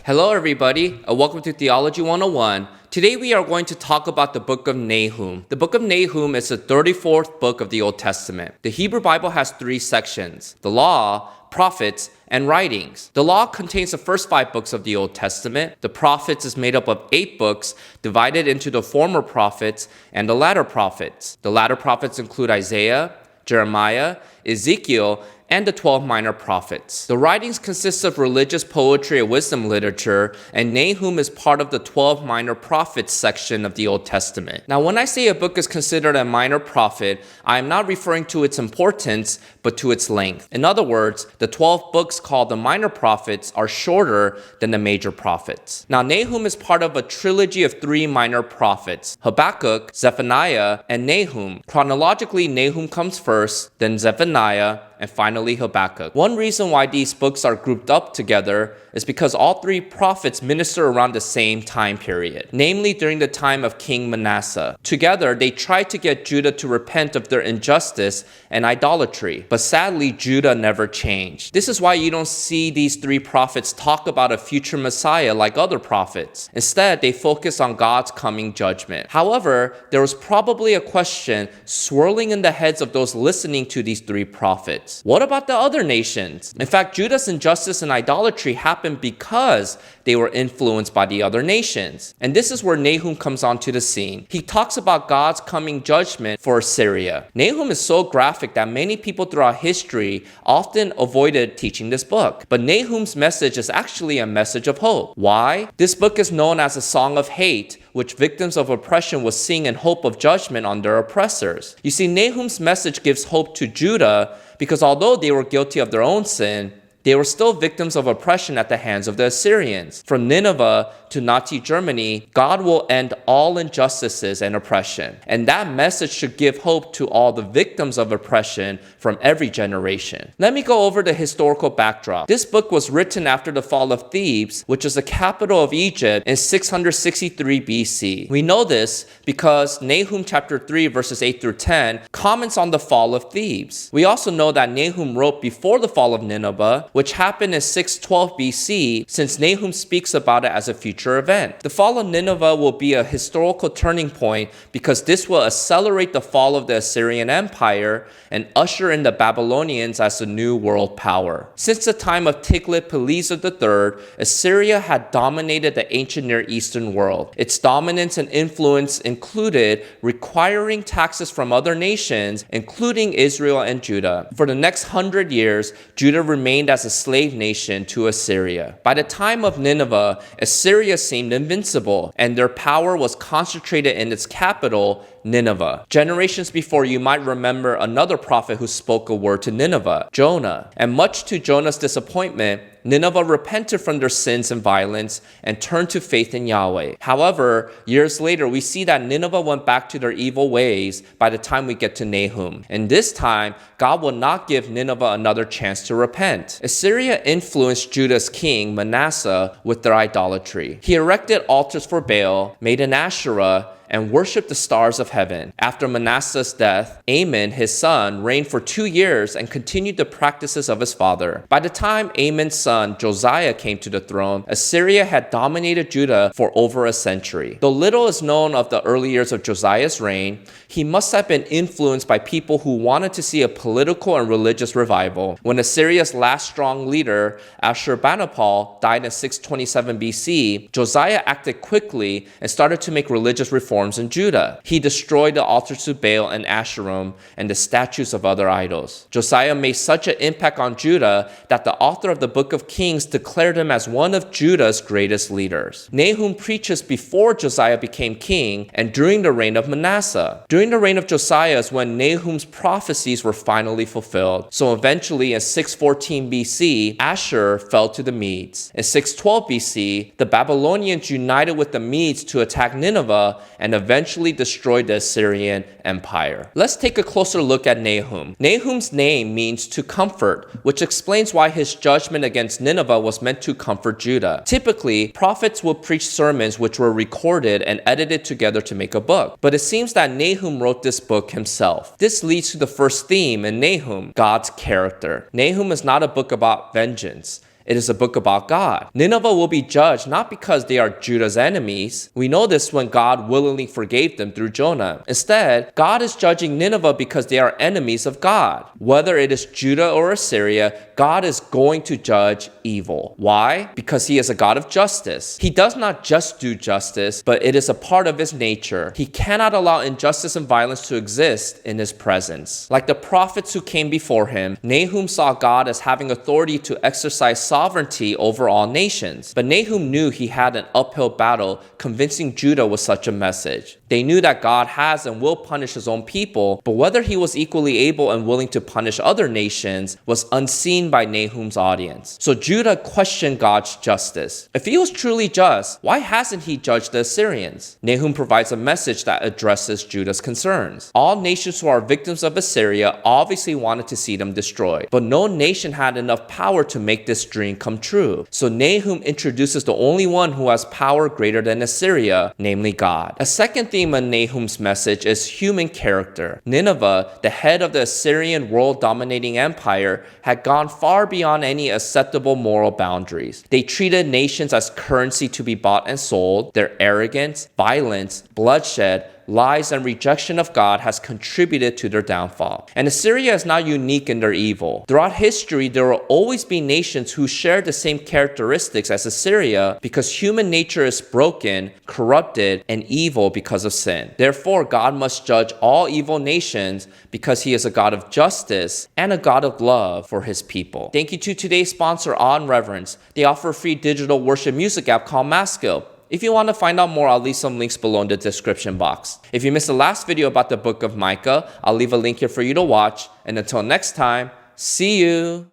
Hello everybody, welcome to Theology 101. Today we are going to talk about the book of Nahum. The book of Nahum is the 34th book of the Old Testament. The Hebrew Bible has 3 sections: the Law, Prophets, and Writings. The Law contains the first 5 books of the Old Testament. The Prophets is made up of 8 books divided into the former prophets and the latter prophets. The latter prophets include Isaiah, Jeremiah, Ezekiel, and the 12 minor prophets. The writings consist of religious poetry and wisdom literature, and Nahum is part of the 12 minor prophets section of the Old Testament. Now, when I say a book is considered a minor prophet, I am not referring to its importance, but to its length. In other words, the 12 books called the minor prophets are shorter than the major prophets. Now, Nahum is part of a trilogy of 3 minor prophets: Habakkuk, Zephaniah, and Nahum. Chronologically, Nahum comes first, then Zephaniah, and finally Habakkuk. One reason why these books are grouped up together is because all 3 prophets minister around the same time period, namely during the time of King Manasseh. Together, they tried to get Judah to repent of their injustice and idolatry, but sadly, Judah never changed. This is why you don't see these 3 prophets talk about a future Messiah like other prophets. Instead, they focus on God's coming judgment. However, there was probably a question swirling in the heads of those listening to these 3 prophets. What about the other nations? In fact, Judah's injustice and idolatry happened because they were influenced by the other nations. And this is where Nahum comes onto the scene. He talks about God's coming judgment for Assyria. Nahum is so graphic that many people throughout history often avoided teaching this book. But Nahum's message is actually a message of hope. Why? This book is known as a song of hate, which victims of oppression would sing in hope of judgment on their oppressors. You see, Nahum's message gives hope to Judah because although they were guilty of their own sin, they were still victims of oppression at the hands of the Assyrians. From Nineveh to Nazi Germany, God will end all injustices and oppression. And that message should give hope to all the victims of oppression from every generation. Let me go over the historical backdrop. This book was written after the fall of Thebes, which is the capital of Egypt, in 663 BC. We know this because Nahum chapter 3 verses 8 through 10 comments on the fall of Thebes. We also know that Nahum wrote before the fall of Nineveh, which happened in 612 BC, since Nahum speaks about it as a future event. The fall of Nineveh will be a historical turning point because this will accelerate the fall of the Assyrian Empire and usher in the Babylonians as the new world power. Since the time of Tiglath-Pileser III, Assyria had dominated the ancient Near Eastern world. Its dominance and influence included requiring taxes from other nations, including Israel and Judah. For the next 100 years, Judah remained as a slave nation to Assyria. By the time of Nineveh, Assyria seemed invincible, and their power was concentrated in its capital, Nineveh. Generations before, you might remember another prophet who spoke a word to Nineveh, Jonah. And much to Jonah's disappointment, Nineveh repented from their sins and violence and turned to faith in Yahweh. However, years later, we see that Nineveh went back to their evil ways by the time we get to Nahum. And this time, God will not give Nineveh another chance to repent. Assyria influenced Judah's king, Manasseh, with their idolatry. He erected altars for Baal, made an Asherah, and worshiped the stars of heaven. After Manasseh's death, Amon, his son, reigned for 2 years and continued the practices of his father. By the time Amon's son, Josiah, came to the throne, Assyria had dominated Judah for over a century. Though little is known of the early years of Josiah's reign, he must have been influenced by people who wanted to see a political and religious revival. When Assyria's last strong leader, Ashurbanipal, died in 627 BC, Josiah acted quickly and started to make religious reforms in Judah. He destroyed the altars to Baal and Asherim and the statues of other idols. Josiah made such an impact on Judah that the author of the book of Kings declared him as one of Judah's greatest leaders. Nahum preaches before Josiah became king and during the reign of Manasseh. During the reign of Josiah is when Nahum's prophecies were finally fulfilled. So eventually in 614 BC, Ashur fell to the Medes. In 612 BC, the Babylonians united with the Medes to attack Nineveh and eventually destroyed the Assyrian Empire. Let's take a closer look at Nahum. Nahum's name means to comfort, which explains why his judgment against Nineveh was meant to comfort Judah. Typically, prophets would preach sermons which were recorded and edited together to make a book. But it seems that Nahum wrote this book himself. This leads to the first theme in Nahum, God's character. Nahum is not a book about vengeance. It is a book about God. Nineveh will be judged not because they are Judah's enemies. We know this when God willingly forgave them through Jonah. Instead, God is judging Nineveh because they are enemies of God. Whether it is Judah or Assyria, God is going to judge evil. Why? Because he is a God of justice. He does not just do justice, but it is a part of his nature. He cannot allow injustice and violence to exist in his presence. Like the prophets who came before him, Nahum saw God as having authority to exercise sovereignty over all nations. But Nahum knew he had an uphill battle convincing Judah with such a message. They knew that God has and will punish his own people, but whether he was equally able and willing to punish other nations was unseen by Nahum's audience. So Judah questioned God's justice. If he was truly just, why hasn't he judged the Assyrians? Nahum provides a message that addresses Judah's concerns. All nations who are victims of Assyria obviously wanted to see them destroyed, but no nation had enough power to make this dream come true. So Nahum introduces the only one who has power greater than Assyria, namely God. A second theme of Nahum's message is human character. Nineveh, the head of the Assyrian world-dominating empire, had gone far beyond any acceptable moral boundaries. They treated nations as currency to be bought and sold. Their arrogance, violence, bloodshed, lies, and rejection of God has contributed to their downfall. And Assyria is not unique in their evil. Throughout history, there will always be nations who share the same characteristics as Assyria because human nature is broken, corrupted, and evil because of sin. Therefore, God must judge all evil nations because he is a God of justice and a God of love for his people. Thank you to today's sponsor, On Reverence. They offer a free digital worship music app called Maskill. If you want to find out more, I'll leave some links below in the description box. If you missed the last video about the book of Micah, I'll leave a link here for you to watch. And until next time, see you.